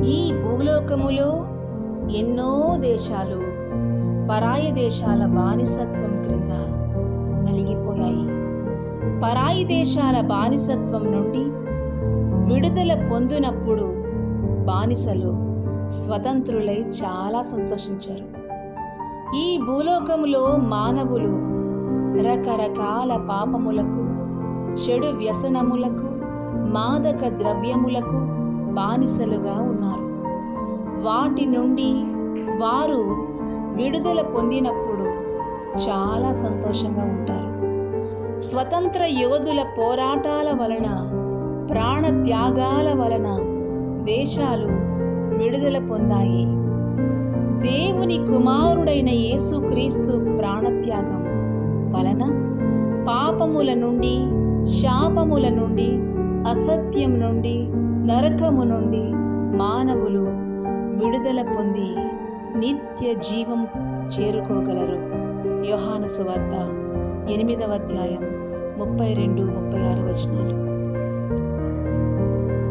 ఈ భూలోకములో ఎన్నో దేశాలు పరాయి దేశాల బానిసత్వం క్రింద నలిగిపోయాయి. పరాయి దేశాల బానిసత్వం నుండి విడుదల పొందినప్పుడు బానిసలు స్వతంత్రులై చాలా సంతోషించారు. ఈ భూలోకములో మానవులు రకరకాల పాపములకు, చెడు వ్యసనములకు, మాదక ద్రవ్యములకు బానిసలుగా ఉన్నారు. వాటి నుండి వారు విడుదల పొందినప్పుడు చాలా సంతోషంగా ఉంటారు. స్వతంత్ర యోధుల పోరాటాల వలన, ప్రాణ త్యాగాల వలన దేశాలు విడుదల పొందాయి. దేవుని కుమారుడైన యేసుక్రీస్తు ప్రాణత్యాగం వలన పాపముల నుండి, శాపముల నుండి, అసత్యం నుండి, నరకము నుండి మానవులు విడుదల పొంది నిత్య జీవం చేరుకోగలరు. యోహాను సువార్త 8వ అధ్యాయం 32-36 వచనాలు.